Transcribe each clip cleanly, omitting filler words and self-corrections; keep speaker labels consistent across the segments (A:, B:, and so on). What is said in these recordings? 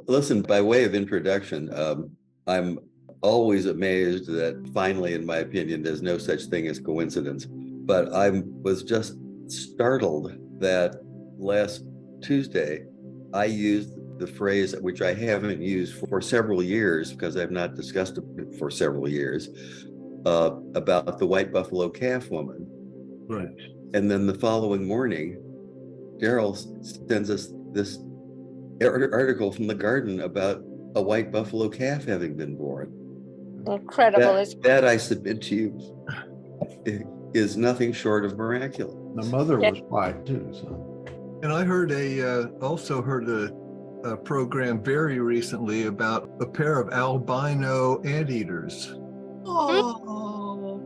A: Listen, by way of introduction, I'm always amazed that finally, in my opinion, there's no such thing as coincidence. But I was just startled that last Tuesday, I used the phrase, which I haven't used for several years because I've not discussed it for several years, about the white buffalo calf woman.
B: Right.
A: And then the following morning, Daryl sends us this article from the Garden about a white buffalo calf having been born.
C: Incredible.
A: That I submit to you is nothing short of miraculous.
B: The mother was white too, so.
D: And I heard also heard a program very recently about a pair of albino anteaters.
E: Oh,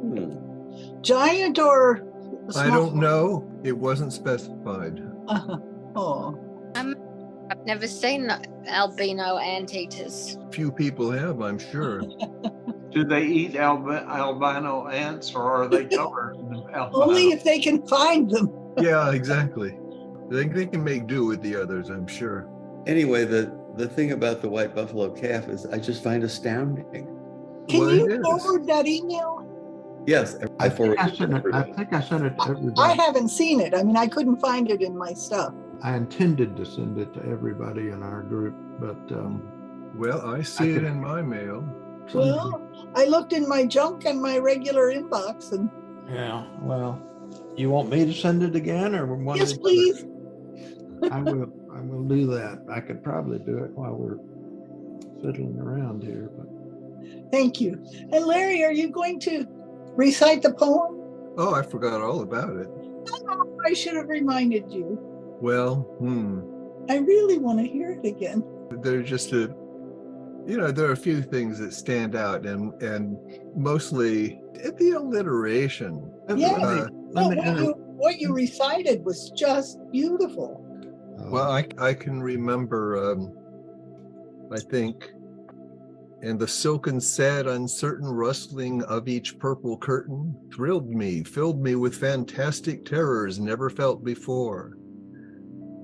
E: giant or small?
D: I don't know. It wasn't specified.
E: Oh.
C: I've never seen albino anteaters.
D: Few people have, I'm sure.
F: Do they eat albino ants, or are they covered in albino?
E: Only if they can find them.
D: Yeah, exactly. They can make do with the others, I'm sure.
A: Anyway, the thing about the white buffalo calf is I just find astounding.
E: Can
D: Well,
E: you
D: it is.
E: forward that email?
A: Yes,
B: I think I sent it to everybody.
E: I haven't seen it. I mean, I couldn't find it in my stuff.
B: I intended to send it to everybody in our group, but
D: Well, I see it in my mail.
E: Well, I looked in my junk and my regular inbox, and
B: yeah, well, you want me to send it again, or one?
E: yes, please.
B: I will do that. I could probably do it while we're fiddling around here, but
E: Thank you. And Larry, are you going to recite the poem?
D: Oh, I forgot all about it.
E: Oh, I should have reminded you.
D: Well,
E: I really want to hear it again.
D: there's just there are a few things that stand out, and mostly the alliteration.
E: Yeah. What you recited was just beautiful.
D: Well, I can remember, I think, and the silken, sad, uncertain rustling of each purple curtain thrilled me, filled me with fantastic terrors never felt before.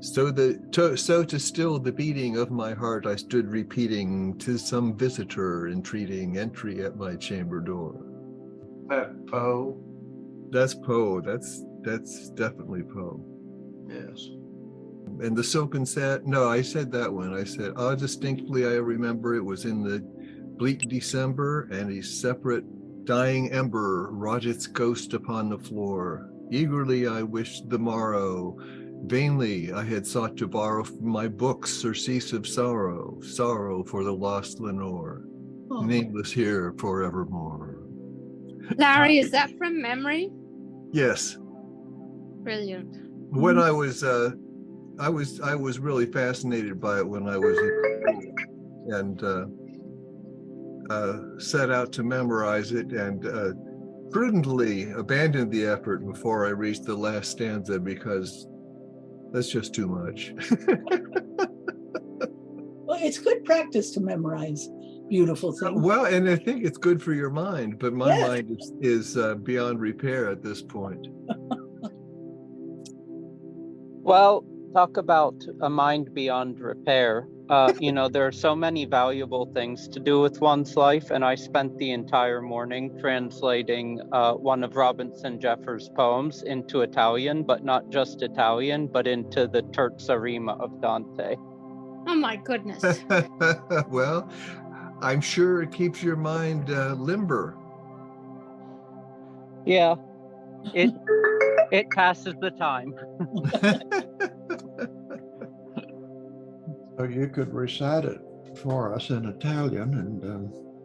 D: So to still the beating of my heart, I stood repeating, 'tis some visitor entreating entry at my chamber door.
F: That Poe?
D: That's Poe. That's definitely Poe.
F: Yes.
D: And the silken sad, no, I said that one. I said, distinctly I remember it was in the bleak December, and a separate dying ember wrought its ghost upon the floor. Eagerly I wished the morrow. Vainly I had sought to borrow from my books surcease of sorrow for the lost Lenore, nameless here forevermore.
C: Larry, is that from memory?
D: Yes.
C: Brilliant.
D: When I was really fascinated by it when I was in school, and set out to memorize it, and prudently abandoned the effort before I reached the last stanza because that's just too much.
E: Well, it's good practice to memorize beautiful things.
D: Well, and I think it's good for your mind, but my
E: Yes.
D: mind is beyond repair at this point.
G: Well, talk about a mind beyond repair. There are so many valuable things to do with one's life, and I spent the entire morning translating one of Robinson Jeffers' poems into Italian, but not just Italian, but into the terza rima of Dante.
C: Oh my goodness.
D: Well, I'm sure it keeps your mind limber.
G: Yeah, it passes the time.
B: so you could recite it for us in Italian,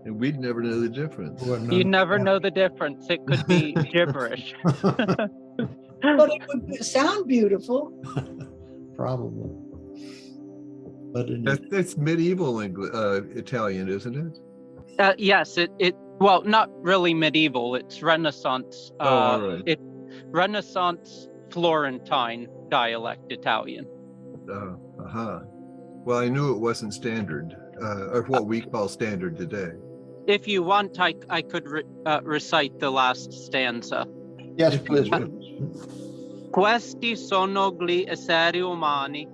D: And we'd never know the difference.
G: You never know the difference. It could be gibberish.
E: But it would sound beautiful.
B: Probably. But
D: that's medieval Italian, isn't it?
G: Yes, well, not really medieval. It's Renaissance.
D: All right.
G: Renaissance Florentine dialect Italian.
D: Well, I knew it wasn't standard, or what we call standard today.
G: If you want, I could recite the last stanza.
B: Yes, please.
G: Questi sono gli esseri umani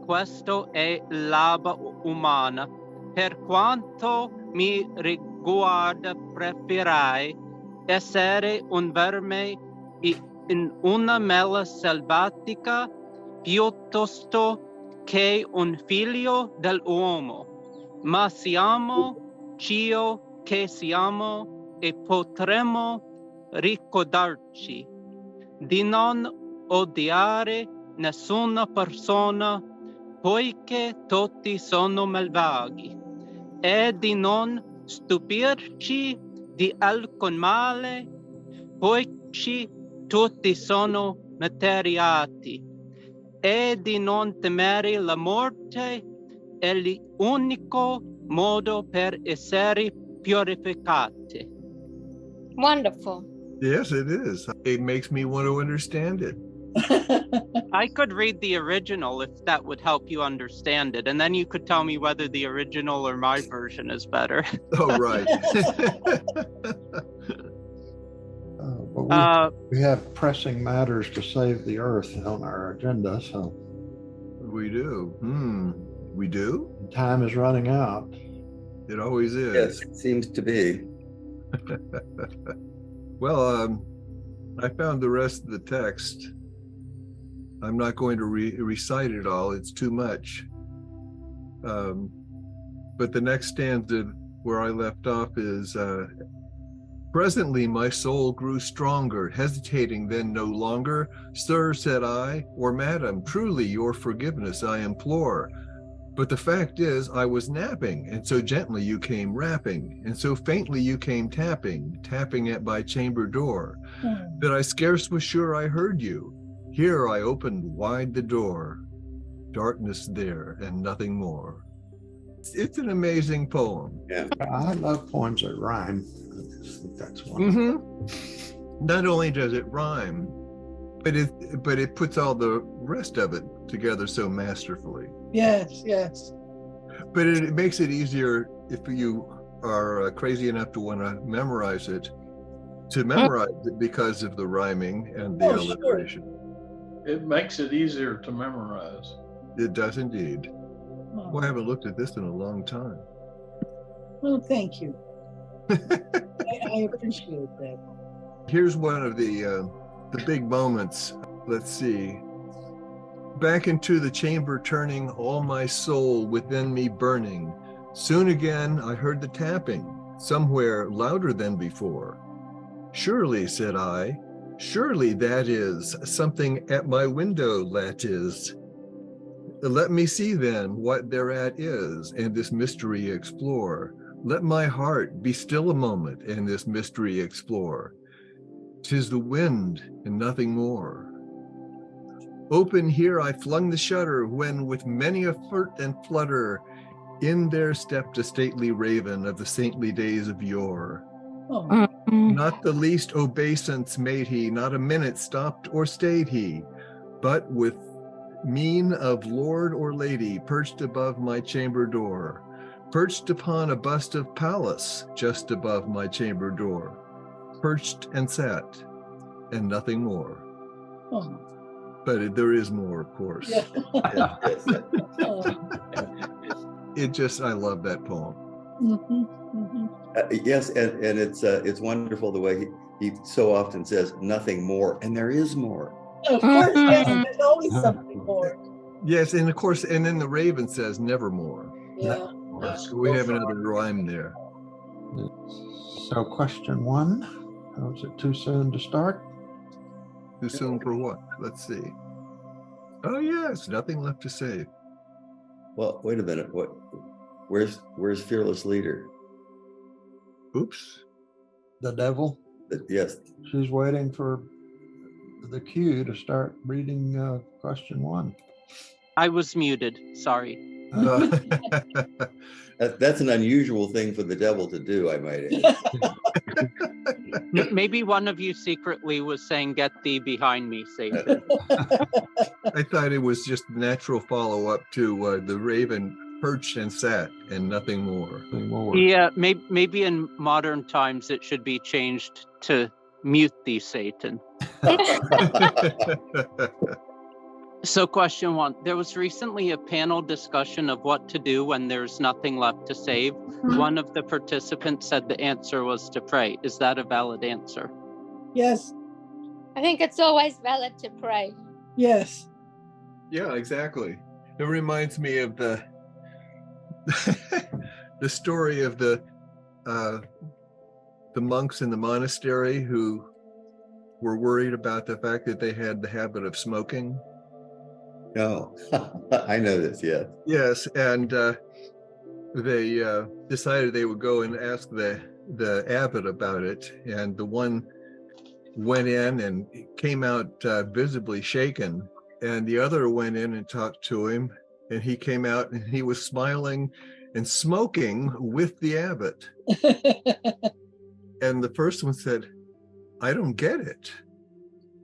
G: questo è l'aba umana. Per quanto mi riguarda, preferirei essere un verme in una mela selvatica piuttosto che un figlio dell'uomo. Ma siamo ciò che siamo e potremmo ricordarci di non odiare nessuna persona poiché tutti sono malvagi e di non stupirci di alcun male poiché tutti sono materiati e di non temere la morte è l'unico modo per essere purificati.
C: Wonderful.
D: Yes, it is. It makes me want to understand it.
G: I could read the original if that would help you understand it, and then you could tell me whether the original or my version is better.
D: Oh, right.
B: But we have pressing matters to save the earth on our agenda, so
D: We do. We do?
B: time is running out.
D: It always is.
A: Yes, it seems to be.
D: Well, I found the rest of the text. I'm not going to recite it all. It's too much. But the next stanza where I left off is, presently my soul grew stronger, hesitating then no longer. Sir, said I, or madam, truly your forgiveness I implore. But the fact is, I was napping, and so gently you came rapping, and so faintly you came tapping at my chamber door, that I scarce was sure I heard you. Here I opened wide the door, darkness there and nothing more. It's an amazing poem.
A: Yeah.
B: I love poems that rhyme. I just think that's wonderful.
D: Not only does it rhyme, but it puts all the rest of it together so masterfully.
E: Yes, yes.
D: But it makes it easier if you are crazy enough to want to memorize it, because of the rhyming and the alliteration.
F: It makes it easier to memorize.
D: It does indeed. Well, I haven't looked at this in a long time.
E: Well, thank you. I appreciate that.
D: Here's one of the big moments. Let's see. Back into the chamber turning, all my soul within me burning. Soon again I heard the tapping, somewhere louder than before. Surely, said I, surely that is something at my window, that is. Let me see then what thereat is, and this mystery explore. Let my heart be still a moment, and this mystery explore. 'Tis the wind and nothing more. Open here I flung the shutter, when with many a flirt and flutter, in there stepped a stately raven of the saintly days of yore. Not the least obeisance made he, not a minute stopped or stayed he, but with mien of lord or lady perched above my chamber door, perched upon a bust of Pallas just above my chamber door, perched and sat, and nothing more. But there is more, of course.
E: Yeah.
A: Yes.
D: I love that poem.
A: Yes, and it's wonderful the way he so often says nothing more, and there is more.
E: Of course, yes, there's always something more.
D: Yes, and of course, and then the raven says nevermore.
E: Yeah.
D: So we have another rhyme there.
B: So question one, is it too soon to start?
D: Too soon for what? Let's see. Oh yes, nothing left to say.
A: Well, wait a minute. Where's Fearless Leader?
D: Oops.
B: The devil?
A: Yes.
B: She's waiting for the cue to start reading question one.
G: I was muted, sorry.
A: That's an unusual thing for the devil to do, I might add.
G: Maybe one of you secretly was saying, "Get thee behind me, Satan."
D: I thought it was just natural follow-up to the raven perched and sat and nothing more.
G: Yeah, maybe in modern times it should be changed to "Mute thee, Satan." So question one, there was recently a panel discussion of what to do when there's nothing left to save. One of the participants said the answer was to pray. Is that a valid answer?
E: Yes.
C: I think it's always valid to pray.
E: Yes.
D: Yeah, exactly. It reminds me of the the story of the monks in the monastery who were worried about the fact that they had the habit of smoking.
A: Oh, I know this, yes.
D: Yes, and they decided they would go and ask the abbot about it, and the one went in and came out visibly shaken, and the other went in and talked to him, and he came out and he was smiling and smoking with the abbot. And the first one said, "I don't get it.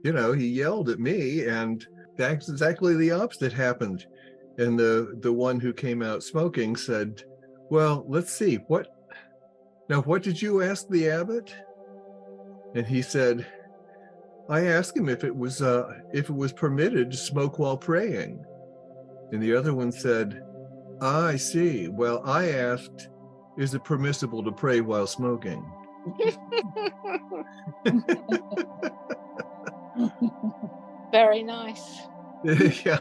D: You know, he yelled at me, and that's exactly the opposite happened." And the one who came out smoking said, "Well, let's see, what did you ask the abbot?" And he said, "I asked him if it was permitted to smoke while praying." And the other one said, "Ah, I see. Well, I asked, is it permissible to pray while smoking?"
C: Very nice.
D: Yeah,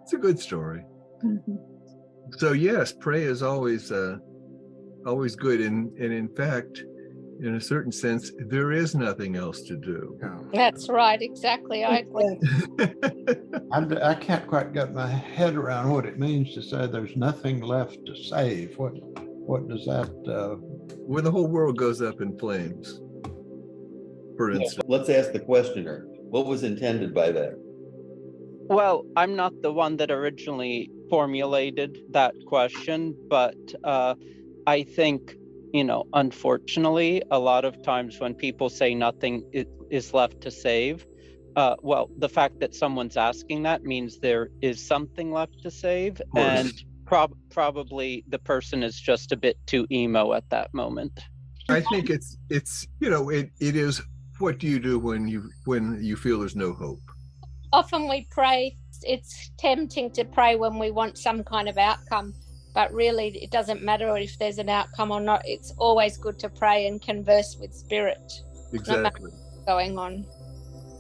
D: it's a good story. So yes, pray is always good, and in fact, in a certain sense, there is nothing else to do.
C: That's right, exactly. I agree.
B: I can't quite get my head around what it means to say there's nothing left to save. What does that?
D: When the whole world goes up in flames, for instance.
A: Let's ask the questioner, what was intended by that?
G: Well, I'm not the one that originally formulated that question, but I think, unfortunately, a lot of times when people say nothing is left to save, well, the fact that someone's asking that means there is something left to save, and probably the person is just a bit too emo at that moment.
D: I think it is, what do you do when you feel there's no hope?
C: Often we pray. It's tempting to pray when we want some kind of outcome, but really it doesn't matter if there's an outcome or not. It's always good to pray and converse with spirit.
D: Exactly.
C: No matter what's going on.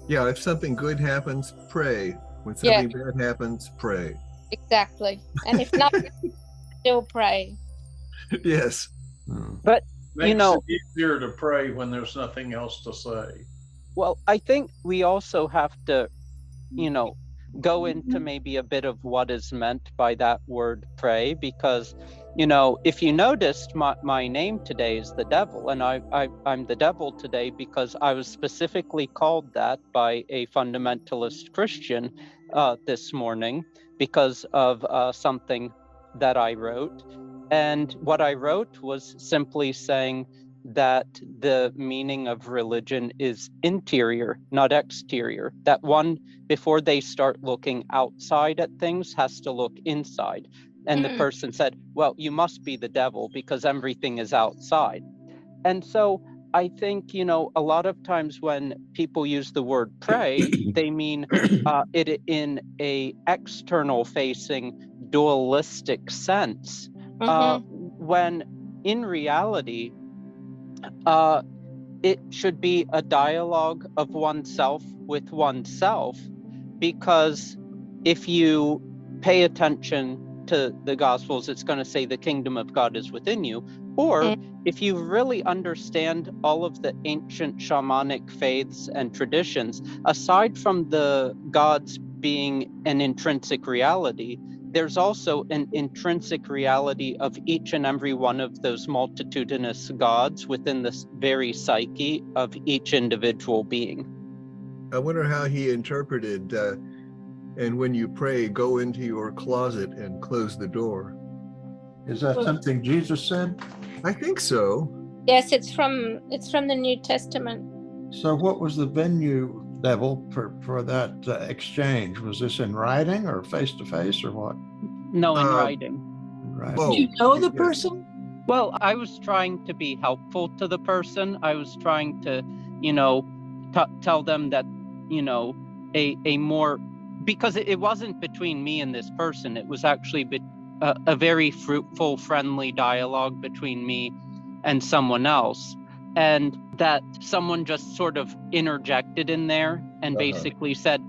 D: Yeah, if something good happens, pray. When something bad happens, pray.
C: Exactly. And if not, still pray.
D: Yes.
G: But
F: Makes it easier to pray when there's nothing else to say.
G: Well, I think we also have to, go into maybe a bit of what is meant by that word pray, because, if you noticed, my name today is the devil, and I'm the devil today because I was specifically called that by a fundamentalist Christian this morning because of something that I wrote. And what I wrote was simply saying that the meaning of religion is interior, not exterior. That one, before they start looking outside at things, has to look inside. And the person said, well, you must be the devil because everything is outside. And so I think, a lot of times when people use the word pray, they mean it in a external facing dualistic sense. When in reality, it should be a dialogue of oneself with oneself, because if you pay attention to the Gospels, it's going to say the kingdom of God is within you. Or if you really understand all of the ancient shamanic faiths and traditions, aside from the gods being an intrinsic reality, there's also an intrinsic reality of each and every one of those multitudinous gods within the very psyche of each individual being.
D: I wonder how he interpreted, and when you pray, go into your closet and close the door.
B: Is that something Jesus said?
D: I think so.
C: Yes, it's from the New Testament.
B: So what was the venue, devil, for that exchange? Was this in writing or face to face or what?
G: No, in writing.
B: Right.
E: Do you know the person?
G: Well, I was trying to be helpful to the person. I was trying to, tell them that, a more because it wasn't between me and this person. It was actually a very fruitful, friendly dialogue between me and someone else. And that someone just sort of interjected in there and basically said,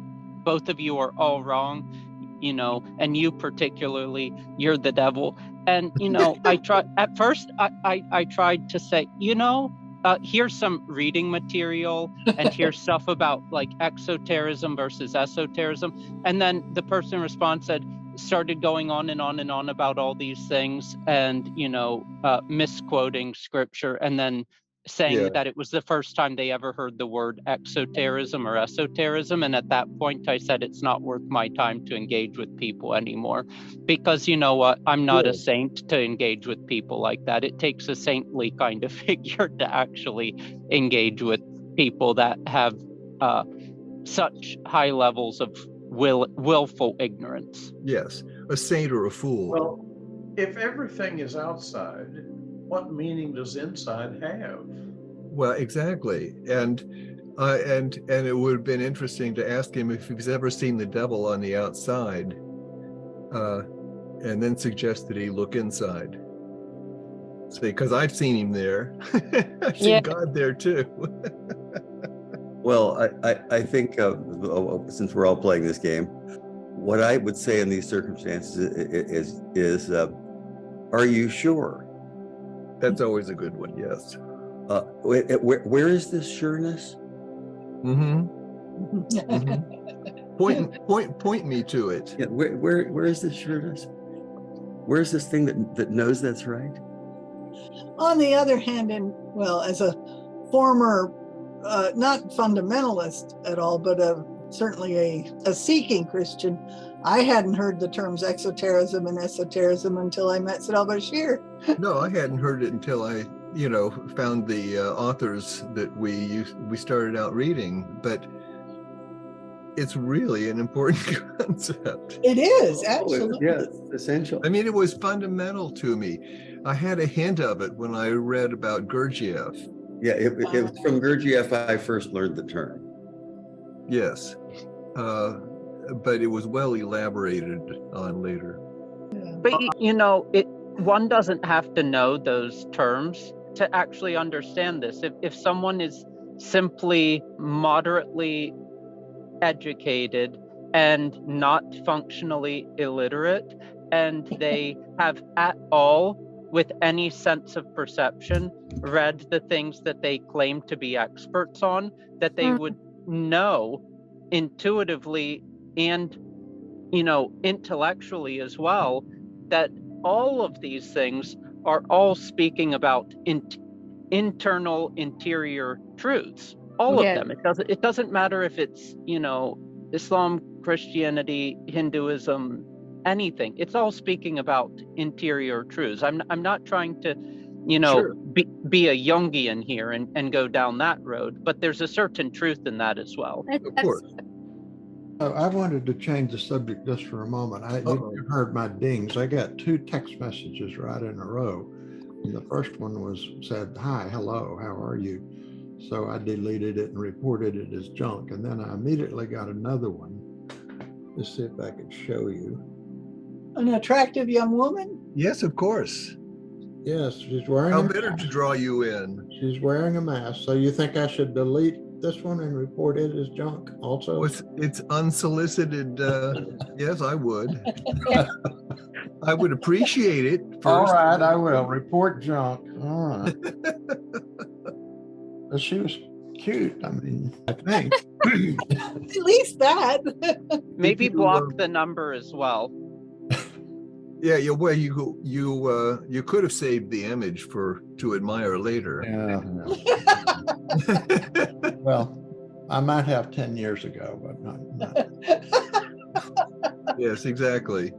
G: both of you are all wrong, you know, and you particularly, you're the devil. And, you know, I tried at first, I tried to say, you know, here's some reading material and here's stuff about like exoterism versus esoterism. And then the person in response started going on and on and on about all these things and, you know, misquoting scripture and then saying that it was the first time they ever heard the word exoterism or esoterism. And at that point, I said, it's not worth my time to engage with people anymore. Because you know what? I'm not a saint to engage with people like that. It takes a saintly kind of figure to actually engage with people that have such high levels of willful ignorance.
D: Yes, a saint or a fool.
F: Well, if everything is outside, what meaning does inside have?
D: Well, exactly, and it would have been interesting to ask him if he's ever seen the devil on the outside, and then suggest that he look inside. See, because I've seen him there. I've seen God there too.
A: Well, I think since we're all playing this game, what I would say in these circumstances is are you sure?
D: That's always a good one. Yes.
A: Where is this sureness?
D: Mm-hmm. Point me to it.
A: Yeah, where is this sureness? Where's this thing that knows that's right?
E: On the other hand, and well, as a former, not fundamentalist at all, but certainly a seeking Christian, I hadn't heard the terms exoterism and esoterism until I met Saddal Bashir.
D: No, I hadn't heard it until I, you know, found the authors that we started out reading. But it's really an important concept.
E: It is, absolutely.
A: Yeah, it's essential.
D: I mean, it was fundamental to me. I had a hint of it when I read about Gurdjieff.
A: Yeah, it was from Gurdjieff I first learned the term.
D: Yes. But it was well elaborated on later.
G: But you know, one doesn't have to know those terms to actually understand this. If someone is simply moderately educated and not functionally illiterate, and they have at all, with any sense of perception, read the things that they claim to be experts on, that they would know intuitively and, you know, intellectually as well, that all of these things are all speaking about internal, interior truths. All of them. It doesn't matter if it's, you know, Islam, Christianity, Hinduism, anything. It's all speaking about interior truths. I'm not trying to, you know, be a Jungian here and go down that road, but there's a certain truth in that as well.
D: Of course.
B: I wanted to change the subject just for a moment. You heard my dings. I got 2 text messages right in a row. And the first one said, "Hi, hello, how are you?" So I deleted it and reported it as junk. And then I immediately got another one. Let's see if I can show you.
E: An attractive young woman?
D: Yes, of course.
B: Yes, she's wearing
D: How better to draw you in?
B: She's wearing a mask. So you think I should delete this one and report it as junk also?
D: It's unsolicited. Yes, I would. I would appreciate it first.
B: All right, I will. Report junk. All right. But she was cute, I mean, I think.
E: At least that.
G: Maybe block the number as well.
D: Yeah, well, you could have saved the image to admire later.
B: Yeah. Well, I might have 10 years ago, but not.
D: Yes, exactly.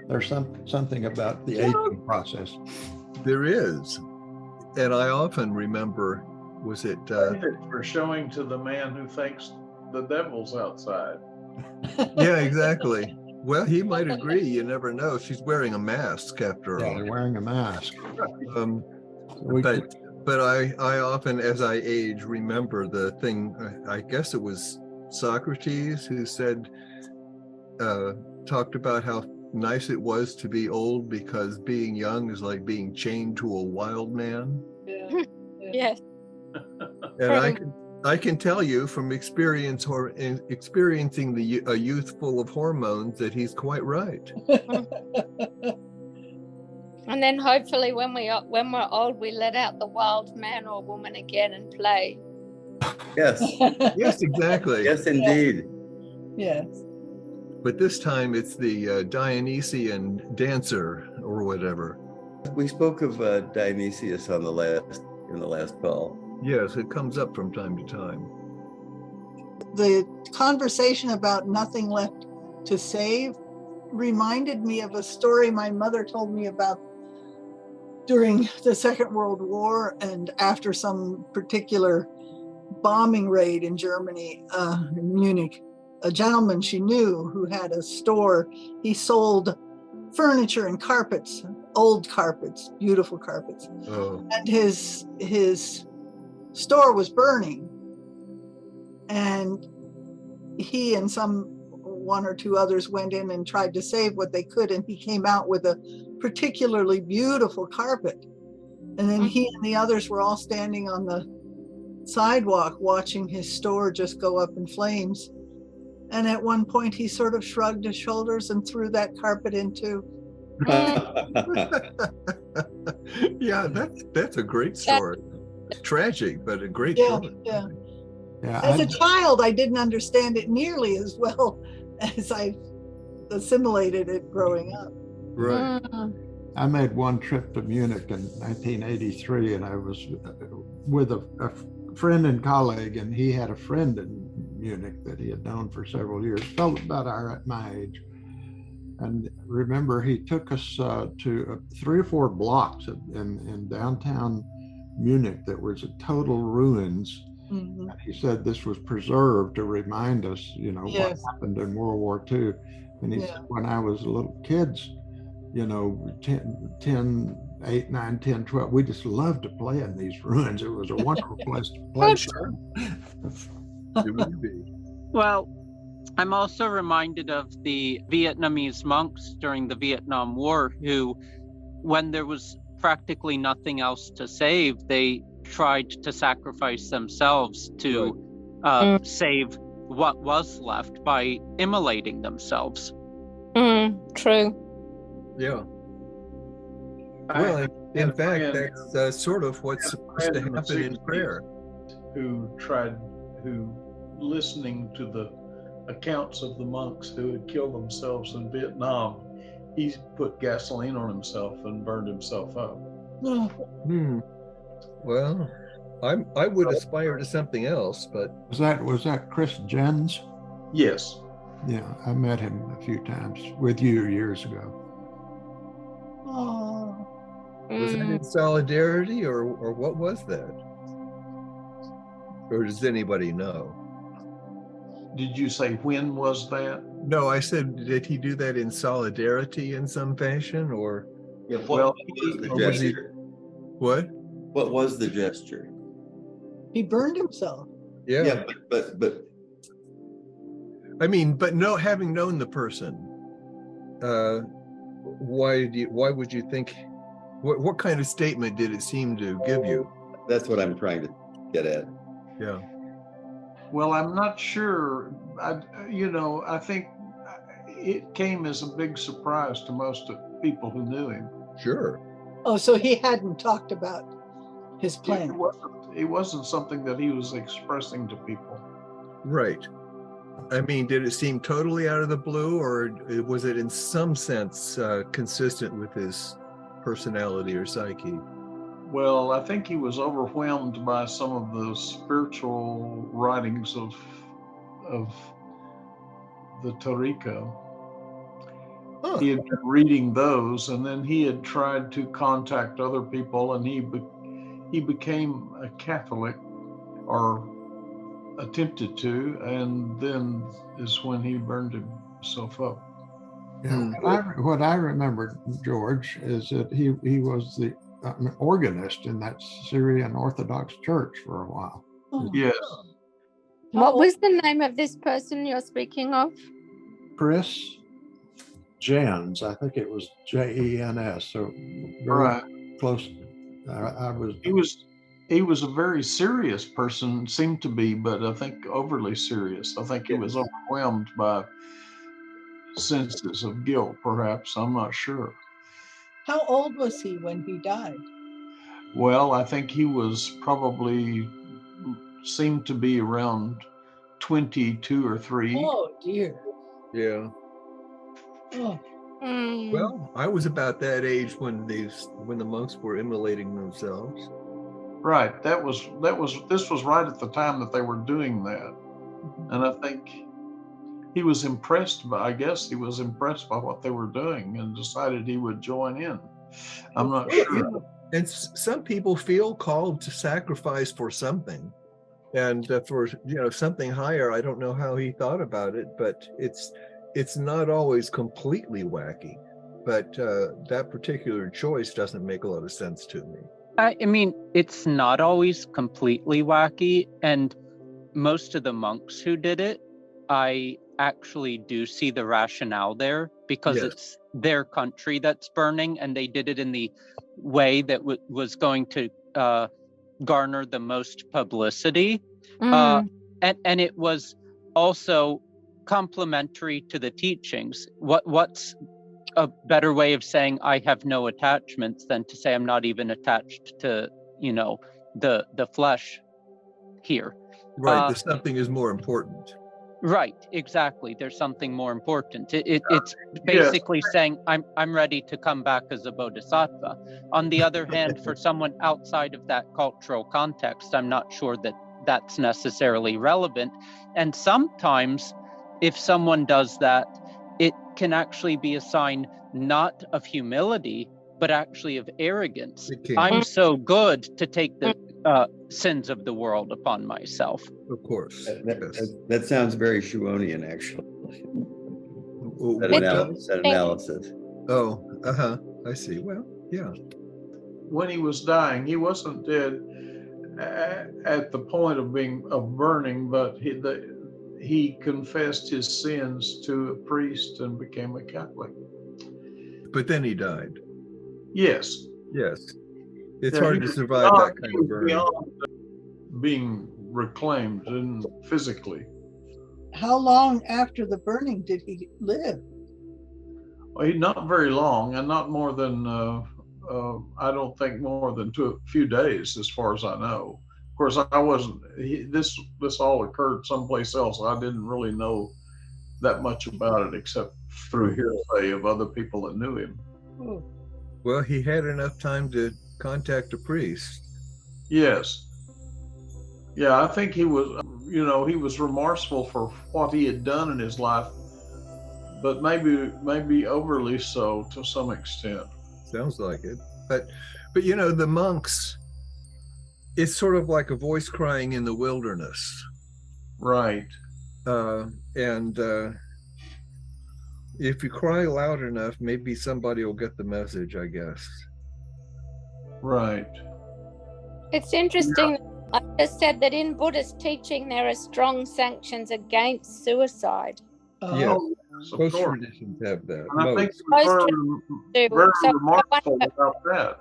B: There's something about the aging process.
D: There is. And I often remember, was it
F: for showing to the man who thinks the devil's outside?
D: Yeah, exactly. Well, he might agree. You never know. She's wearing a mask after all.
B: Yeah, they're wearing a mask.
D: But I often, as I age, remember the thing. I guess it was Socrates, who said, talked about how nice it was to be old because being young is like being chained to a wild man.
E: Yeah.
C: Yes.
D: And I can tell you from experience or experiencing a youth full of hormones that he's quite right.
C: And then hopefully when we're old, we let out the wild man or woman again and play.
A: Yes.
D: Yes, exactly.
A: Yes, indeed.
E: Yes.
D: But this time it's the Dionysian dancer or whatever.
A: We spoke of Dionysius in the last call.
D: Yes, it comes up from time to time.
E: The conversation about nothing left to save reminded me of a story my mother told me about during the Second World War and after some particular bombing raid in Germany, in Munich. A gentleman she knew who had a store, he sold furniture and carpets, old carpets, beautiful carpets.
D: Oh.
E: And his store was burning. And he and one or two others went in and tried to save what they could, and he came out with a particularly beautiful carpet. And then he and the others were all standing on the sidewalk watching his store just go up in flames. And at one point he sort of shrugged his shoulders and threw that carpet into.
D: Yeah, that's a great story. It's tragic, but a great story.
E: Yeah.
B: Yeah,
E: As a child, I didn't understand it nearly as well as I assimilated it growing up.
D: Right.
B: I made one trip to Munich in 1983, and I was with a friend and colleague, and he had a friend in Munich that he had known for several years, felt about my age. And remember, he took us to 3 or 4 blocks in downtown Munich that was total ruins.
E: Mm-hmm.
B: And he said this was preserved to remind us,
E: Yes.
B: what happened in World War II. And he said, when I was little kids, 10, 8, 9, 10, 12, we just loved to play in these ruins. It was a wonderful place to play.
D: It would be.
G: Well, I'm also reminded of the Vietnamese monks during the Vietnam War who, when there was practically nothing else to save, they tried to sacrifice themselves to save what was left by immolating themselves.
C: True.
D: Yeah. Well, in fact, that's sort of what's supposed to happen in prayer.
F: Who listening to the accounts of the monks who had killed themselves in Vietnam, he put gasoline on himself and burned himself up.
D: Well, I would aspire to something else, but
B: Was that Chris Jens?
F: Yes.
B: Yeah, I met him a few times with you years ago.
E: Oh.
D: was that in solidarity or what was that? Or does anybody know?
F: Did you say when was that?
D: No, I said, did he do that in solidarity in some fashion, or?
A: Yeah,
F: Well,
A: was the
D: was he-
A: gesture?
D: What?
A: What was the gesture?
E: He burned himself.
D: Yeah.
A: But
D: I mean, but having known the person, why would you think? What kind of statement did it seem to give you?
A: that's what I'm trying to get at.
D: Yeah.
F: Well, I'm not sure. I think it came as a big surprise to most of people who knew him.
D: Sure.
E: Oh, so he hadn't talked about his plan.
F: It wasn't something that he was expressing to people.
D: Right. I mean, did it seem totally out of the blue, or was it in some sense consistent with his personality or psyche?
F: Well, I think he was overwhelmed by some of the spiritual writings of the Tariqa.
D: Huh.
F: He had been reading those, and then he had tried to contact other people, and he became a Catholic, or attempted to, and then is when he burned himself up.
B: Yeah, what I remember, George, is that he was the organist in that Syrian Orthodox church for a while.
E: Oh.
F: Yes.
C: What was the name of this person you're speaking of?
B: Chris Jens, I think it was Jens. So very
F: Right.
B: close. I was.
F: He was a very serious person, seemed to be, but I think overly serious. I think he was overwhelmed by senses of guilt, perhaps. I'm not sure.
E: How old was he when he died?
F: Well, I think he was probably seemed to be around 22 or 3.
E: Oh dear.
D: Yeah.
E: Oh.
D: Well, I was about that age when the monks were immolating themselves.
F: Right. This was right at the time that they were doing that. And I think he was impressed by what they were doing and decided he would join in. I'm not sure.
D: And some people feel called to sacrifice for something. And for something higher. I don't know how he thought about it, but it's not always completely wacky. But that particular choice doesn't make a lot of sense to me.
G: I mean, it's not always completely wacky, and most of the monks who did it, I actually do see the rationale there, because it's their country that's burning, and they did it in the way that was going to garner the most publicity. And it was also complementary to the teachings. What's a better way of saying I have no attachments than to say I'm not even attached to, the flesh here.
D: Right, the something is more important.
G: Right, exactly. There's something more important. It's basically saying I'm ready to come back as a bodhisattva. On the other hand, for someone outside of that cultural context, I'm not sure that that's necessarily relevant. And sometimes if someone does that, it can actually be a sign not of humility, but actually of arrogance. I'm so good to take the sins of the world upon myself.
D: Of course.
A: That sounds very Schuonian, actually. That analysis.
D: Oh, I see. Well, yeah.
F: When he was dying, he wasn't dead at the point of burning, but he confessed his sins to a priest and became a Catholic.
D: But then he died.
F: Yes.
D: It's hard to survive that kind of burn.
F: Beyond being reclaimed and physically.
E: How long after the burning did he live?
F: Well, not very long, and not more than I don't think more than a few days, as far as I know. Of course, I wasn't. This all occurred someplace else. I didn't really know that much about it, except through hearsay of other people that knew him.
E: Oh.
D: Well, he had enough time to contact a priest.
F: Yes. Yeah, I think he was. He was remorseful for what he had done in his life, but maybe overly so to some extent.
D: Sounds like it. But the monks, it's sort of like a voice crying in the wilderness.
F: Right.
D: And if you cry loud enough, maybe somebody will get the message, I guess.
F: Right.
C: It's interesting. I just said that in Buddhist teaching, there are strong sanctions against suicide.
D: Yes. Most traditions have that.
F: And I think very remarkable about that.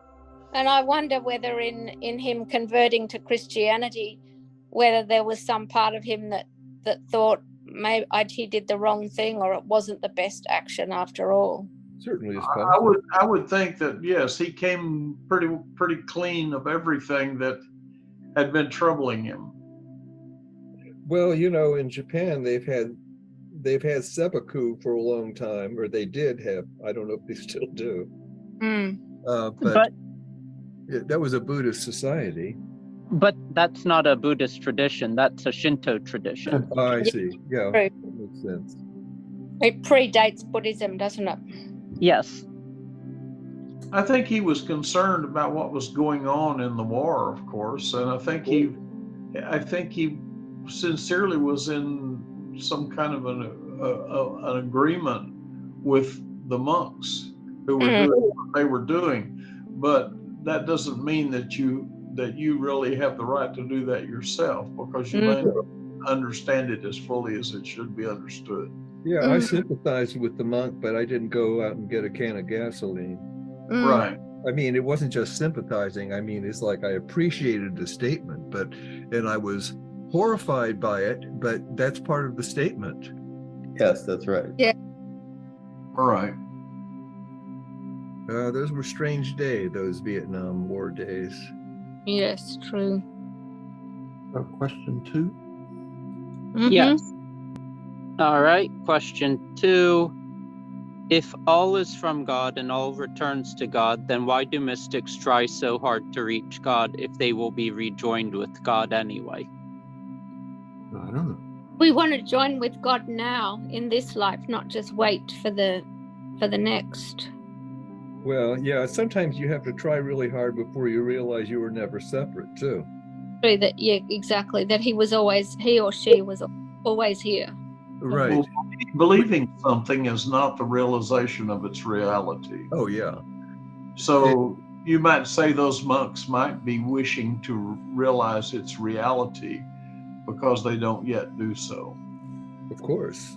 C: And I wonder whether in him converting to Christianity, whether there was some part of him that thought maybe he did the wrong thing, or it wasn't the best action after all.
D: Certainly is possible.
F: I would think that, yes, he came pretty clean of everything that had been troubling him.
D: Well, in Japan they've had seppuku for a long time, or they did have. I don't know if they still do. But that was a Buddhist society.
G: But that's not a Buddhist tradition. That's a Shinto tradition.
D: Oh, I see. Yeah, that makes sense.
C: It predates Buddhism, doesn't it?
G: Yes.
F: I think he was concerned about what was going on in the war, of course, and I think he sincerely was in some kind of an agreement with the monks who were doing what they were doing, but that doesn't mean that you really have the right to do that yourself, because you may understand it as fully as it should be understood.
D: Yeah, I sympathized with the monk, but I didn't go out and get a can of gasoline.
F: Right.
D: I mean, it wasn't just sympathizing. I mean, it's like I appreciated the statement, and I was horrified by it, but that's part of the statement.
A: Yes, that's right.
C: Yeah.
F: Right.
D: Those were strange days, those Vietnam War days.
C: Yes, true.
B: Question 2?
G: Yes. All right. Question 2. If all is from God and all returns to God, then why do mystics try so hard to reach God if they will be rejoined with God anyway?
B: I don't know.
C: We want to join with God now in this life, not just wait for the next.
D: Well, yeah, sometimes you have to try really hard before you realize you were never separate, too.
C: That, yeah, exactly. That he or she was always here.
D: Right.
F: Well, believing something is not the realization of its reality.
D: Oh, yeah.
F: So you might say those monks might be wishing to realize its reality because they don't yet do so.
D: Of course.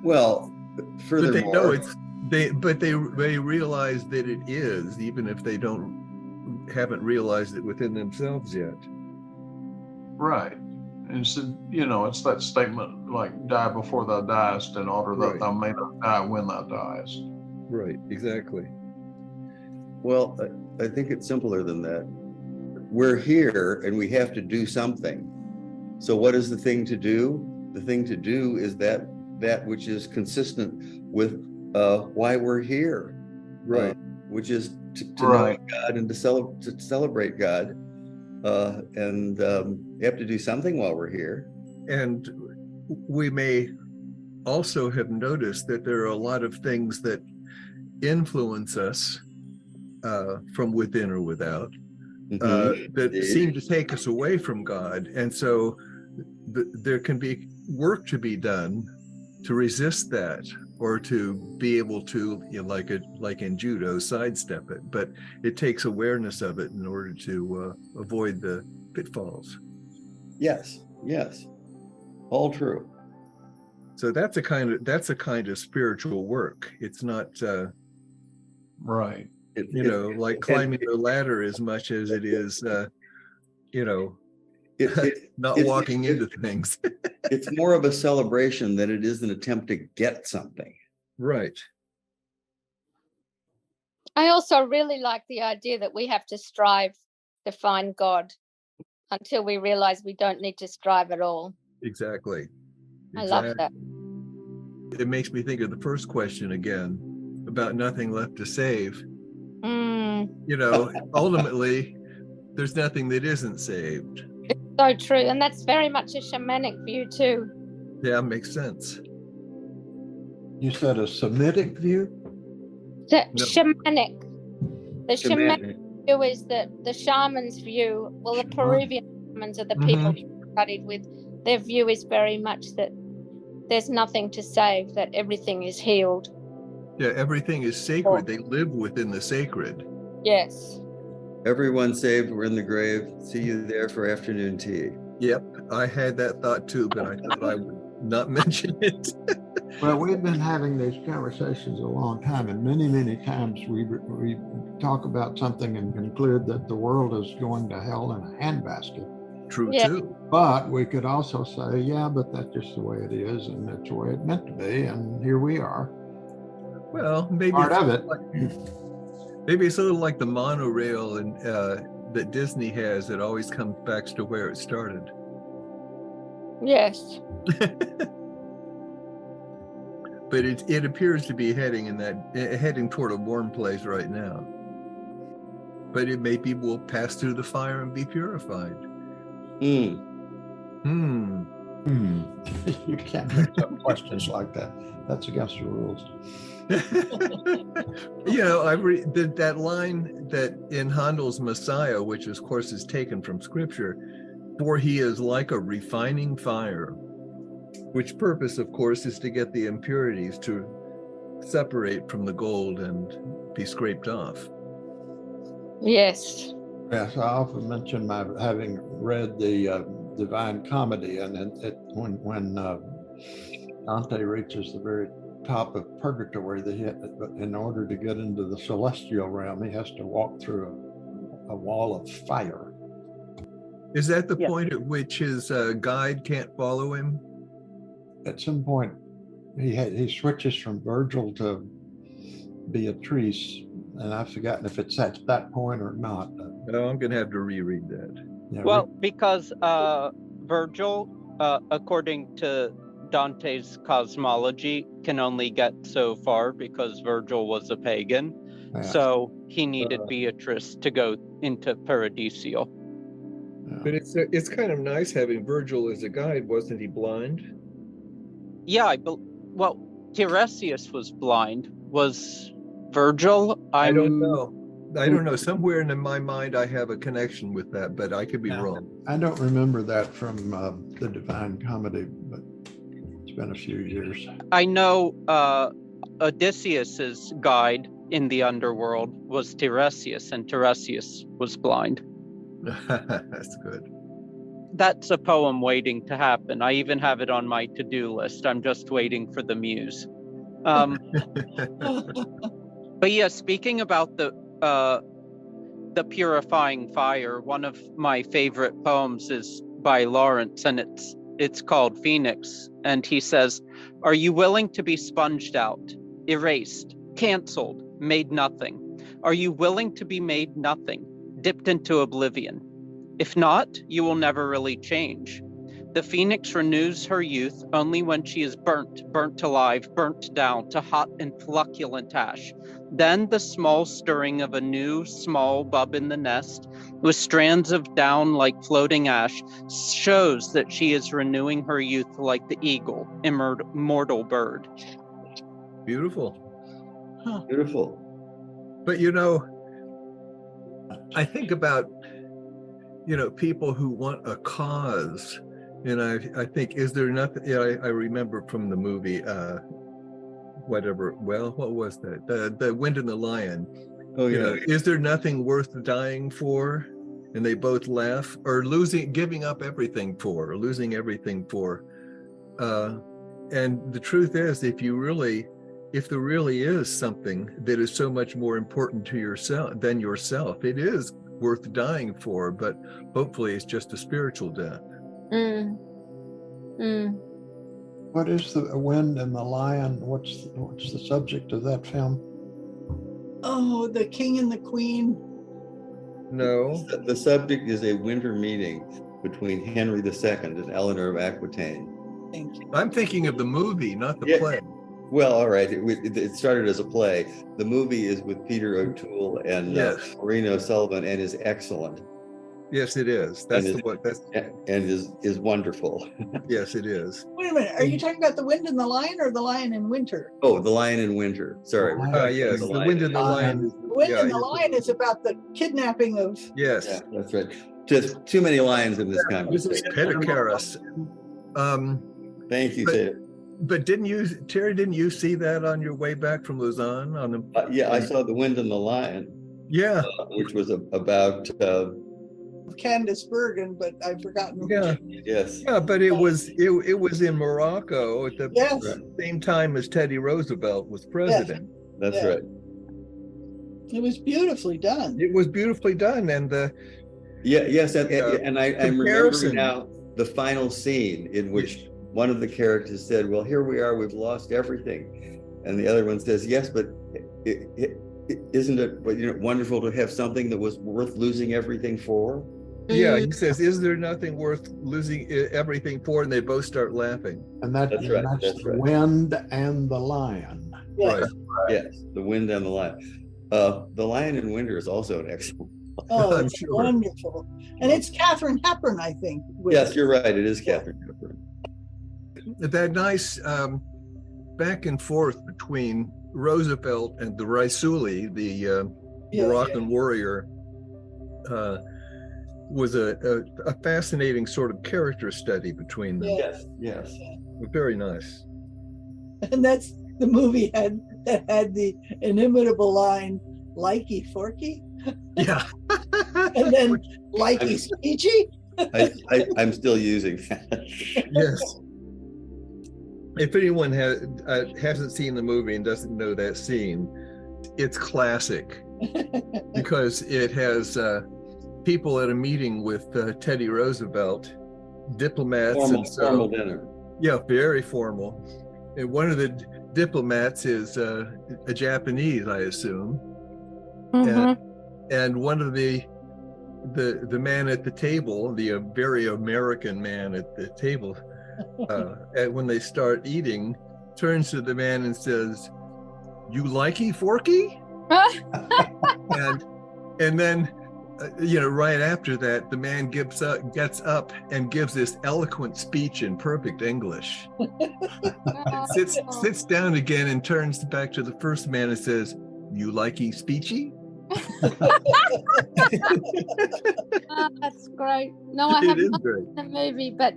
A: Well, furthermore,
D: but they know they realize that it is, even if they haven't realized it within themselves yet.
F: Right. And so, it's that statement like, die before thou diest, in order that thou may not die when thou diest.
D: Right, exactly.
A: Well, I think it's simpler than that. We're here and we have to do something. So what is the thing to do? The thing to do is that which is consistent with why we're here.
D: Right.
A: Which is to know God and to celebrate God. And you have to do something while we're here.
D: And we may also have noticed that there are a lot of things that influence us from within or without, that seem to take us away from God. And so there can be work to be done to resist that, or to be able to, like in judo, sidestep it. But it takes awareness of it in order to avoid the pitfalls.
A: Yes, all true.
D: So that's a kind of spiritual work. It's not
F: right.
D: Like climbing the ladder as much as it is not walking into things.
A: It's more of a celebration than it is an attempt to get something.
D: Right.
C: I also really like the idea that we have to strive to find God until we realize we don't need to strive at all.
D: Exactly.
C: I love that.
D: It makes me think of the first question again about nothing left to save. Ultimately, there's nothing that isn't saved.
C: It's so true. And that's very much a shamanic view too.
D: Yeah, makes sense.
B: You said a Semitic view?
C: Shamanic. The shamanic view is that the shaman's view, the Peruvian shamans are the people you studied with. Their view is very much that there's nothing to save, that everything is healed.
D: Yeah, everything is sacred. They live within the sacred.
C: Yes.
A: Everyone saved, we're in the grave. See you there for afternoon tea.
D: Yep, I had that thought too, but I thought I would not mention it.
B: Well, we've been having these conversations a long time, and many times we talk about something and conclude that the world is going to hell in a handbasket.
D: True too.
B: But we could also say, yeah, but that's just the way it is, and that's the way it's meant to be, and here we are.
D: Well, maybe
B: part of it.
D: Maybe it's a little like the monorail that Disney has that always comes back to where it started.
C: Yes.
D: But it appears to be heading toward a warm place right now. But it maybe will pass through the fire and be purified.
B: You can't make up questions like that. That's against the rules.
D: I read that line that in Handel's Messiah, which of course is taken from scripture, for he is like a refining fire, which purpose of course is to get the impurities to separate from the gold and be scraped off.
C: Yes.
B: Yes, I often mention my having read the Divine Comedy, and when Dante reaches the very top of purgatory, in order to get into the celestial realm, he has to walk through a wall of fire.
D: Is that the point at which his guide can't follow him?
B: At some point, he switches from Virgil to Beatrice, and I've forgotten if it's at that point or not.
D: No, I'm going to have to reread that.
B: Yeah,
G: well, because Virgil, according to Dante's cosmology, can only get so far because Virgil was a pagan.
B: Yeah.
G: So he needed Beatrice to go into Paradiso.
B: Yeah.
D: But it's kind of nice having Virgil as a guide. Wasn't he blind?
G: Yeah, well, Tiresias was blind. Was Virgil?
D: I don't know. I don't know. Somewhere in my mind, I have a connection with that, but I could be wrong.
B: I don't remember that from the Divine Comedy, but it's been a few years.
G: I know Odysseus's guide in the underworld was Tiresias, and Tiresias was blind.
D: That's good.
G: That's a poem waiting to happen. I even have it on my to-do list. I'm just waiting for the muse. But yeah, speaking about the purifying fire, one of my favorite poems is by Lawrence, and it's called Phoenix. And he says, "Are you willing to be sponged out, erased, canceled, made nothing? Are you willing to be made nothing, dipped into oblivion? If not, you will never really change. The phoenix renews her youth only when she is burnt alive, burnt down to hot and flocculent ash. Then the small stirring of a new small bub in the nest, with strands of down like floating ash, shows that she is renewing her youth like the eagle, immortal bird."
D: Beautiful.
E: Huh.
A: Beautiful.
D: But I think about, people who want a cause. And I think, is there nothing, I remember from the movie, what was that? The Wind and the Lion.
A: Oh, yeah.
D: Is there nothing worth dying for? And they both laugh, or giving up everything for, or losing everything for. And the truth is, if there really is something that is so much more important to yourself than yourself, it is worth dying for, but hopefully it's just a spiritual death.
B: What is the Wind and the Lion? What's the subject of that film?
E: Oh, the King and the Queen.
D: No.
A: The subject is a winter meeting between Henry II and Eleanor of Aquitaine.
E: Thank you.
D: I'm thinking of the movie, not the play.
A: Well, all right. It started as a play. The movie is with Peter O'Toole and Maureen O'Sullivan, and is excellent.
D: Yes, it is.
A: Is wonderful.
D: Yes, it is.
E: Wait a minute. Are you talking about The Wind and the Lion or The Lion in Winter?
A: Oh, The Lion in Winter. Sorry.
D: Yes, The Wind and the Lion.
E: The Wind and the Lion is about the kidnapping of.
D: Yes.
A: Yeah, that's right. Just too many lions in this conversation.
D: This is Pedicaris.
A: Thank you, Ted.
D: But Terry, didn't you see that on your way back from Lausanne?
A: Yeah, I saw The Wind and the Lion.
D: Yeah.
A: Which was about
E: Candace Bergen, but I've forgotten.
D: Yeah.
A: Yes.
D: Yeah, but it was in Morocco at the same time as Teddy Roosevelt was president.
A: Yes. That's right.
E: It was beautifully done.
D: It was beautifully done, and I'm
A: remembering now the final scene in which one of the characters said, "Well, here we are, we've lost everything," and the other one says, "Yes, but isn't it wonderful to have something that was worth losing everything for?"
D: Yeah, he says, "Is there nothing worth losing everything for?" And they both start laughing.
B: And that's The Wind and the Lion.
E: Yes.
D: Right.
A: Yes, The Wind and the Lion. The Lion in Winter is also an excellent.
E: Oh, it's wonderful. And it's Katharine Hepburn, I think.
A: Yes, you're right. It is Katharine Hepburn.
D: That nice back and forth between Roosevelt and the Raisuli, the Moroccan warrior, was a fascinating sort of character study between them.
A: Yes.
D: Very nice.
E: And that's the movie that had the inimitable line, "Likey Forky."
D: Yeah.
E: And then "Likey Squeegee."
A: I'm still using that.
D: Yes. If anyone hasn't seen the movie and doesn't know that scene, it's classic because it has people at a meeting with Teddy Roosevelt, diplomats,
A: Formal dinner.
D: Yeah, very formal. And one of the diplomats is a Japanese, I assume, and one of the man at the table, the very American man at the table, when they start eating, turns to the man and says, "You likey forky?" and then right after that, the man gets up and gives this eloquent speech in perfect English. sits down again and turns back to the first man and says, "You likey speechy?"
C: That's great. No, I haven't seen the movie, but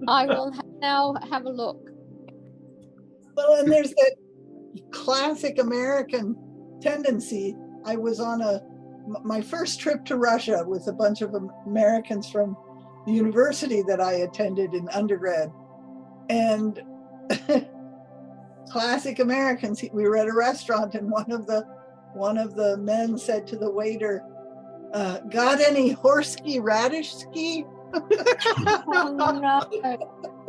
C: I will now have a look.
E: Well, and there's that classic American tendency. I was on my first trip to Russia with a bunch of Americans from the university that I attended in undergrad. And classic Americans, we were at a restaurant and one of the men said to the waiter, "Got any horsky radishki?"
C: Oh, no.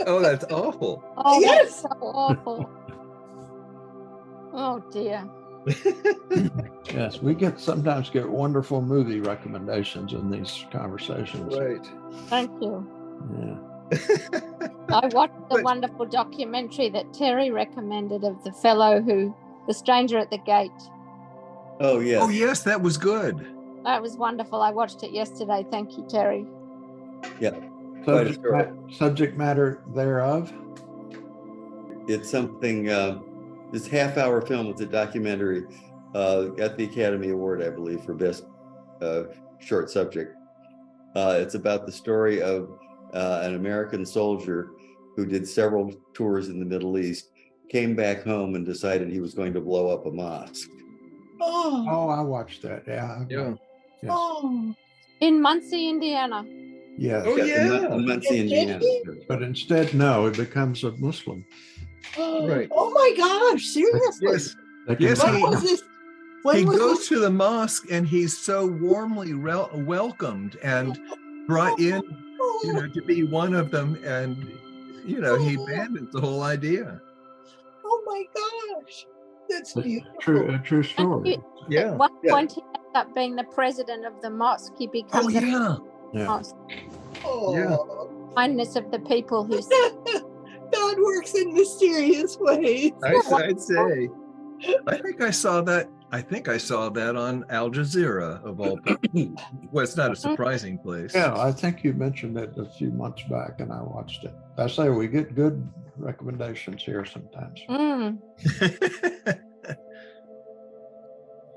D: Oh, that's awful.
C: Oh,
E: yes.
C: that's so awful. Oh, dear.
B: Yes, we sometimes get wonderful movie recommendations in these conversations.
D: Right.
C: Thank you.
B: Yeah.
C: I watched the wonderful documentary that Terry recommended of the stranger at the gate.
A: Oh, yes.
D: Oh, yes, that was good.
C: That was wonderful. I watched it yesterday. Thank you, Terry.
A: Yeah.
B: Subject matter thereof?
A: It's something, this half-hour film, it's a documentary, got the Academy Award, I believe, for Best Short Subject. It's about the story of an American soldier who did several tours in the Middle East, came back home and decided he was going to blow up a mosque.
E: Oh,
B: I watched that. Yeah.
D: Yeah.
B: Yes.
E: oh.
C: In Muncie, Indiana.
B: Yes.
D: Oh, yeah.
A: In Muncie, Indiana.
B: But instead, no, it becomes a Muslim.
D: Right.
E: Oh my gosh, seriously?
D: Yes.
B: Yes.
E: When was this?
D: He goes to the mosque and he's so warmly welcomed and brought in, to be one of them. And, he abandons the whole idea.
E: Oh my gosh, that's beautiful.
B: A true story.
C: At one point, he ends up being the president of the mosque. He becomes the mosque.
E: Oh,
D: Yeah.
C: Kindness of the people who.
E: God works in mysterious ways.
D: I'd say. I think I saw that on Al Jazeera of all people. Well, it's not a surprising place.
B: Yeah, I think you mentioned it a few months back and I watched it. I say we get good recommendations here sometimes.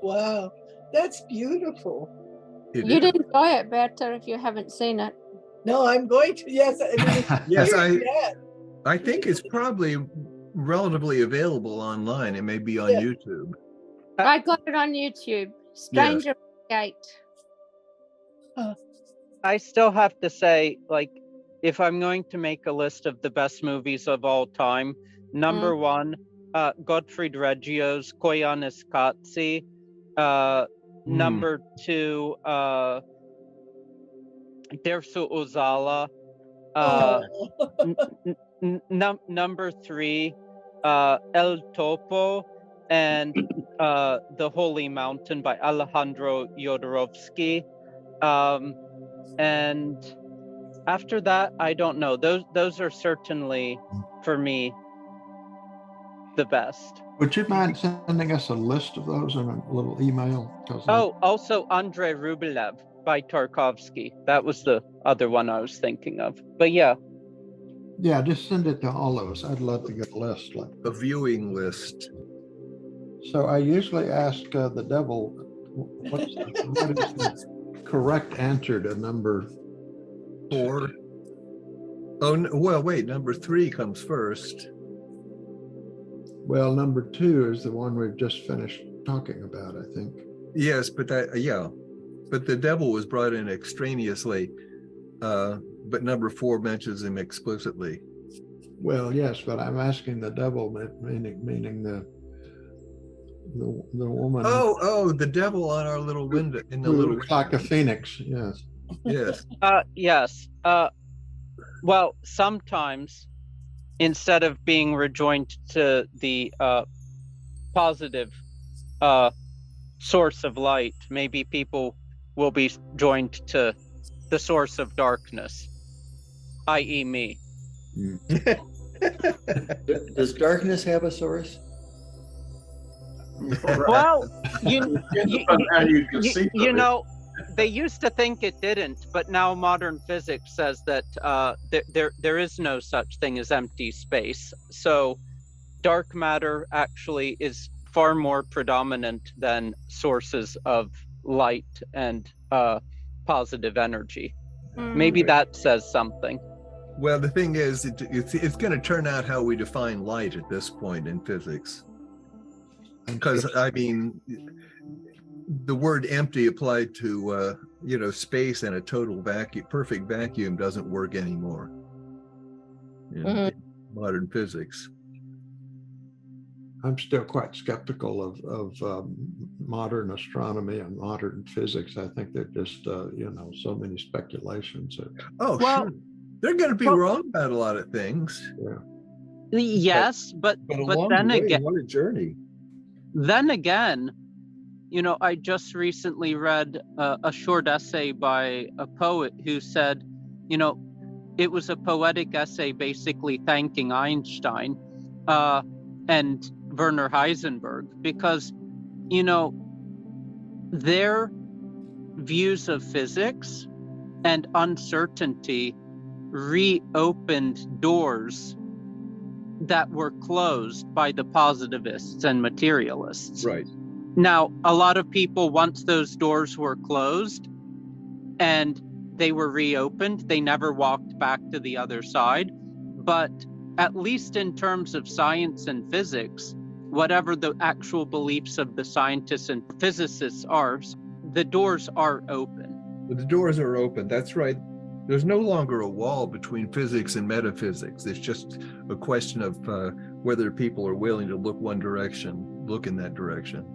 E: Wow, that's beautiful.
C: You'd enjoy it better if you haven't seen it.
E: No, I'm going to. Yes,
D: yes, I think it's probably relatively available online. It may be on YouTube.
C: I got it on YouTube. Stranger at the Gate.
G: I still have to say, if I'm going to make a list of the best movies of all time, number one, Gottfried Reggio's Koyaanisqatsi. Number two, Dersu Ozala. Number three, El Topo, and The Holy Mountain by Alejandro Jodorowsky. And after that, I don't know. Those are certainly, for me, the best.
B: Would you mind sending us a list of those in a little email?
G: Also Andrei Rublev by Tarkovsky. That was the other one I was thinking of. But yeah,
B: just send it to all of us. I'd love to get a list.
D: A viewing list.
B: So I usually ask the devil, what is the correct answer to number
D: 4? Oh, well, wait, number 3 comes first.
B: Well, number 2 is the one we've just finished talking about, I think.
D: Yes, but but the devil was brought in extraneously. but number 4 mentions him explicitly.
B: Well, yes, but I'm asking the devil, meaning the woman.
D: Oh, the devil on our little window in the
B: who
D: little
B: looks like a phoenix. Yes.
D: Yes.
G: Yes. Well, sometimes instead of being rejoined to the positive source of light, maybe people will be joined to the source of darkness, i.e. me.
A: Does darkness have a source?
G: Well, you
F: know,
G: they used to think it didn't, but now modern physics says that there is no such thing as empty space. So dark matter actually is far more predominant than sources of light and positive energy. Maybe that says something.
D: Well, the thing is, it's going to turn out how we define light at this point in physics. Because, I mean, the word empty applied to, space and a total vacuum, perfect vacuum doesn't work anymore in modern physics.
B: I'm still quite skeptical of modern astronomy and modern physics. I think they're just, so many speculations.
D: Oh, sure. They're going to be wrong about a lot of things.
B: Yeah.
G: Yes, but then again,
D: what a journey.
G: Then again, I just recently read a short essay by a poet who said, it was a poetic essay basically thanking Einstein and Werner Heisenberg because, their views of physics and uncertainty reopened doors that were closed by the positivists and materialists.
D: Right.
G: Now, a lot of people, once those doors were closed and they were reopened, they never walked back to the other side. But at least in terms of science and physics, whatever the actual beliefs of the scientists and physicists are, the doors are open.
D: The doors are open. That's right. There's no longer a wall between physics and metaphysics. It's just a question of whether people are willing to look in that direction.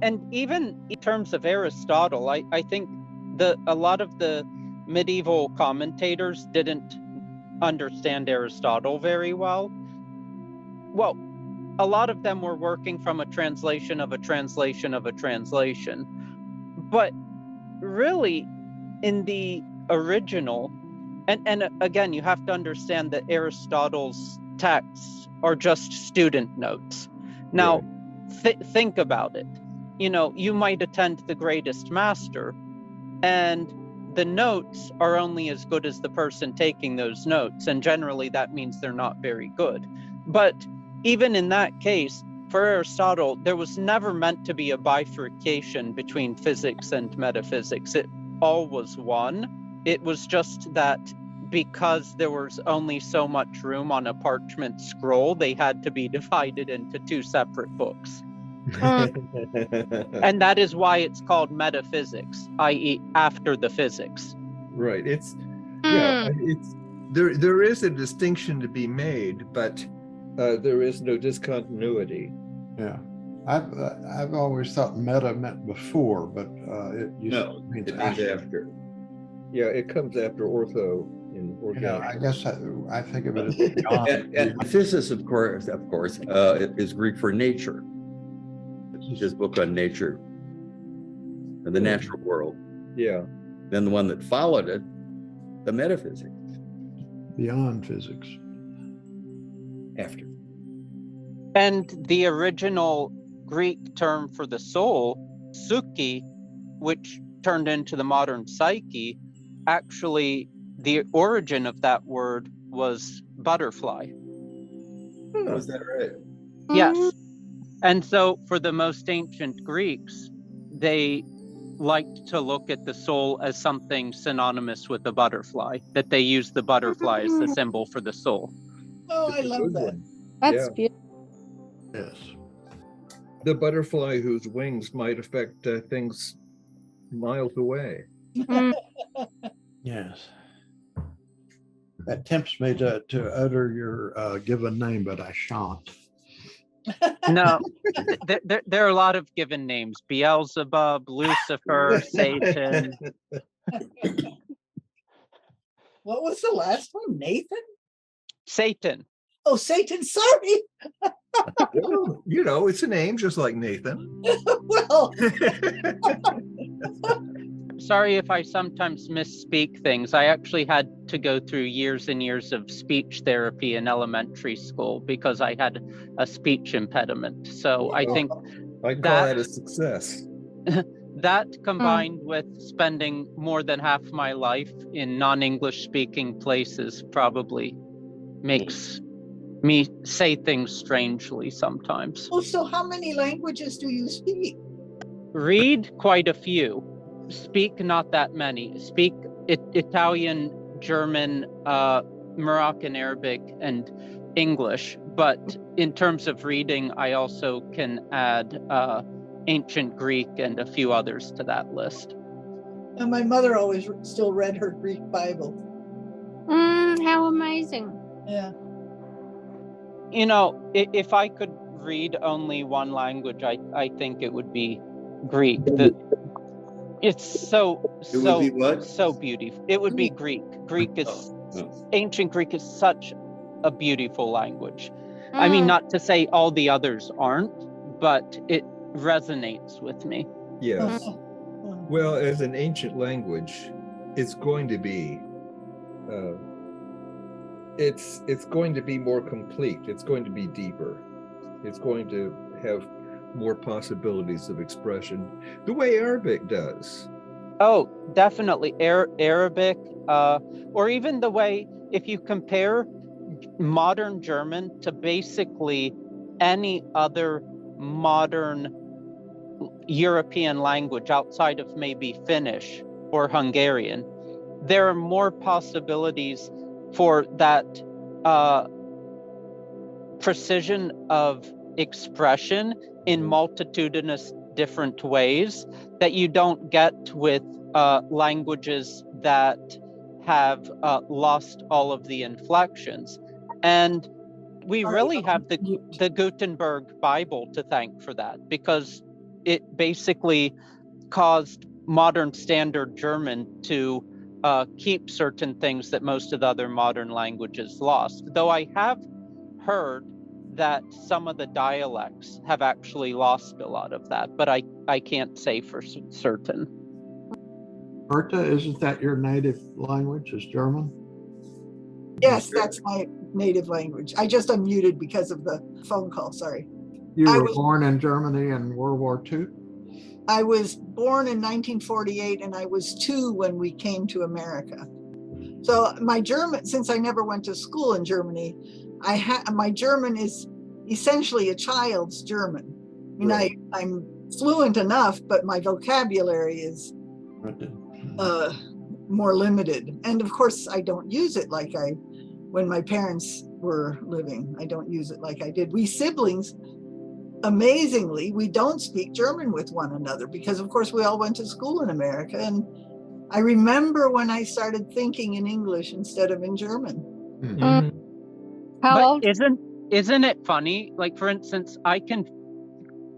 G: And even in terms of Aristotle, I think a lot of the medieval commentators didn't understand Aristotle very well. Well, a lot of them were working from a translation of a translation of a translation. But really, in the original, and again, you have to understand that Aristotle's texts are just student notes. Now, think about it. You might attend the greatest master, and the notes are only as good as the person taking those notes, and generally that means they're not very good. But even in that case, for Aristotle, there was never meant to be a bifurcation between physics and metaphysics. It all was one. It was just that because there was only so much room on a parchment scroll, they had to be divided into 2 separate books. And that is why it's called metaphysics, i.e. after the physics.
D: Right. There is a distinction to be made, but there is no discontinuity.
B: Yeah. I've always thought meta meant before, but it means
A: after.
D: Yeah, it comes after ortho in organic.
B: I guess I think of it as beyond.
A: And physicist, of course, is Greek for nature. His book on nature and the natural world.
D: Yeah.
A: Then the one that followed it, the metaphysics.
B: Beyond physics.
A: After.
G: And the original Greek term for the soul, psyche, which turned into the modern psyche, actually the origin of that word was butterfly.
A: Oh, is that right?
G: Yes. And so for the most ancient Greeks, they liked to look at the soul as something synonymous with the butterfly, that they used the butterfly as the symbol for the soul.
E: Oh, I love that.
C: That's beautiful.
B: Yes.
D: The butterfly whose wings might affect things miles away.
B: Yes. That tempts me to utter your given name, but I shan't.
G: No, there are a lot of given names: Beelzebub, Lucifer, Satan.
E: What was the last one? Nathan?
G: Satan.
E: Oh, Satan, sorry.
D: Well, you know, it's a name just like Nathan.
E: Well,
G: Sorry if I sometimes misspeak things. I actually had to go through years and years of speech therapy in elementary school because I had a speech impediment. So I think
D: I call that a success.
G: that combined with spending more than half my life in non-English speaking places probably makes me say things strangely sometimes.
E: oh, so how many languages do you speak?
G: Read quite a few. Speak not that many. Speak Italian, German, Moroccan Arabic, and English. But in terms of reading, I also can add ancient Greek and a few others to that list.
E: And my mother always still read her Greek Bible.
C: How amazing.
E: Yeah.
G: You know, if I could read only one language, I think it would be Greek. It's so beautiful. It would be Greek. Greek is ancient Greek is such a beautiful language. I mean, not to say all the others aren't, but it resonates with me.
D: Yes. Well, as an ancient language, it's going to be it's going to be more complete. It's going to be deeper. It's going to have more possibilities of expression, the way Arabic does.
G: Oh, definitely. Arabic, or even the way, if you compare modern German to basically any other modern European language outside of maybe Finnish or Hungarian, there are more possibilities for that precision of expression in multitudinous different ways that you don't get with languages that have lost all of the inflections. And we really have the Gutenberg Bible to thank for that, because it basically caused modern standard German to keep certain things that most of the other modern languages lost. Though I have heard that some of the dialects have actually lost a lot of that, but I can't say for certain.
B: Berta, isn't that your native language, is German?
E: Yes, that's my native language. I just unmuted because of the phone call, sorry.
B: You were born in Germany in World War II?
E: I was born in 1948 and I was 2 when we came to America. So my German, since I never went to school in Germany, my German is essentially a child's German. I mean, I'm fluent enough, but my vocabulary is more limited. And of course, I don't use it like when my parents were living. I don't use it like I did. We siblings, amazingly, we don't speak German with one another because, of course, we all went to school in America. And I remember when I started thinking in English instead of in German.
G: Mm-hmm. How old? Isn't it funny? Like, for instance, I can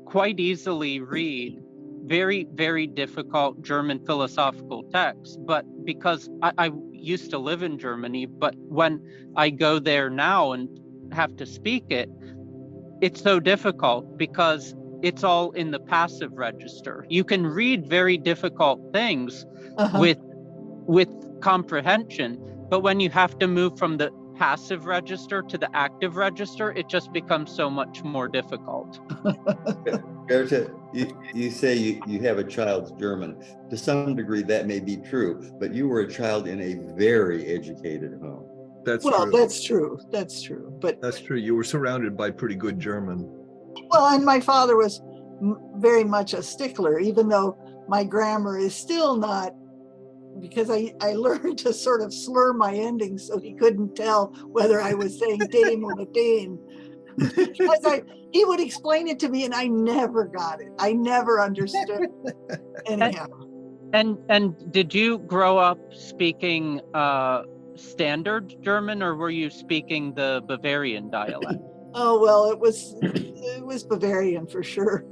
G: quite easily read very, very difficult German philosophical texts, but because I used to live in Germany, but when I go there now and have to speak it, it's so difficult because it's all in the passive register. You can read very difficult things with comprehension, but when you have to move from the passive register to the active register, it just becomes so much more difficult.
A: Berta, you say you have a child's German. To some degree, that may be true, but you were a child in a very educated home.
D: That's true.
E: That's true. But
D: that's true. You were surrounded by pretty good German.
E: Well, and my father was very much a stickler, even though my grammar is still not, because I learned to sort of slur my endings so he couldn't tell whether I was saying "den" or "den." Because he would explain it to me and I never got it. I never understood. Anyhow.
G: And did you grow up speaking standard German, or were you speaking the Bavarian dialect?
E: Oh, well, it was Bavarian for sure.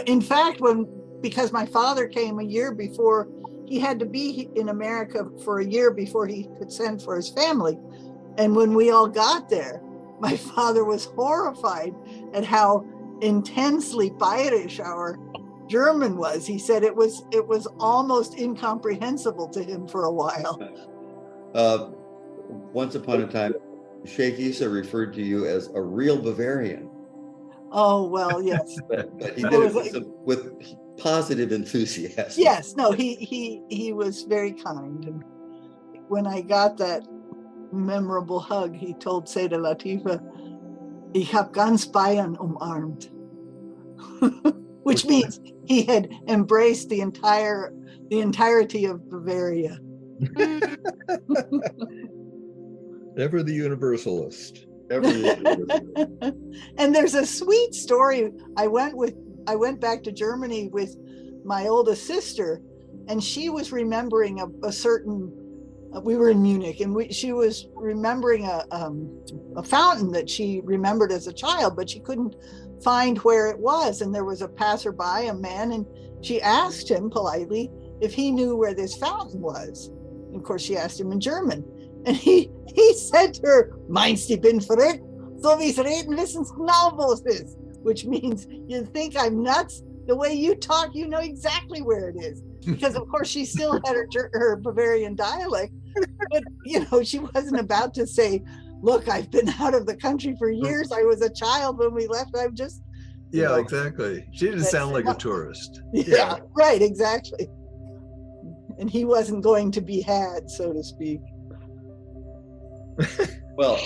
E: In fact, because my father came a year before, he had to be in America for a year before he could send for his family. And when we all got there, my father was horrified at how intensely Bayerisch our German was. He said it was almost incomprehensible to him for a while.
A: Once upon a time, Sheikh Issa referred to you as a real Bavarian.
E: Oh, well, yes.
A: But he did it with positive enthusiasm.
E: Yes, no, he was very kind. And when I got that memorable hug, he told Seda Latifa, "Ich hab ganz Bayern umarmt," which means he had embraced the entirety of Bavaria.
D: Ever the universalist.
E: And there's a sweet story. I went back to Germany with my oldest sister, and she was remembering a certain. We were in Munich, and she was remembering a fountain that she remembered as a child, but she couldn't find where it was. And there was a passerby, a man, and she asked him politely if he knew where this fountain was. And of course, she asked him in German, and he said to her, "Meinst du bin verrückt? So wie's reden wissen's genau wo es ist," which means, "You think I'm nuts? The way you talk, you know exactly where it is." Because of course she still had her Bavarian dialect, but she wasn't about to say, "Look, I've been out of the country for years. I was a child when we left. I'm just..."
D: Yeah, exactly. She didn't sound like a tourist.
E: Yeah, right, exactly. And he wasn't going to be had, so to speak.
A: Well,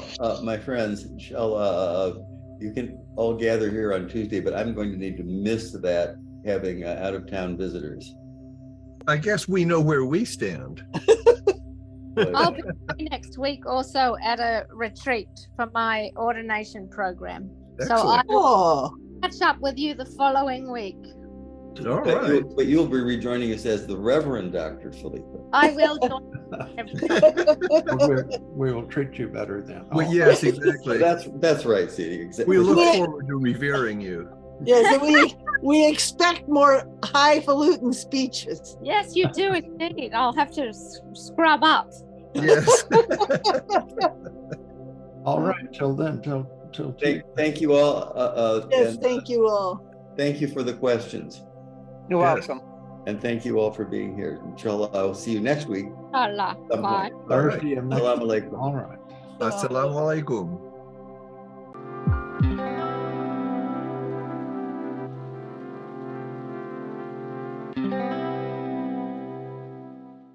A: my friends, inshallah, you can all gather here on Tuesday, but I'm going to need to miss that, having out-of-town visitors.
D: I guess we know where we stand.
C: I'll be next week also at a retreat for my ordination program.
D: Excellent.
C: So I will catch up with you the following week.
D: All right.
A: But you'll be rejoining us as the Reverend Dr. Felipe.
C: I will join.
B: We will treat you better then.
D: Well, yes, exactly.
A: That's right, Sadie. Exactly.
D: We look forward to revering you.
E: Yes, and we expect more highfalutin speeches.
C: Yes, you do indeed. I'll have to scrub up.
D: Yes.
B: All right, till then, till
A: Thank you all.
E: Yes, thank you all.
A: Thank you for the questions.
G: You're welcome.
A: And thank you all for being here. Inshallah, I'll see you next week.
C: Allah. Bye.
B: Thursday of next
A: Assalamu
B: week.
A: alaikum.
B: All right.
D: Assalamu alaikum.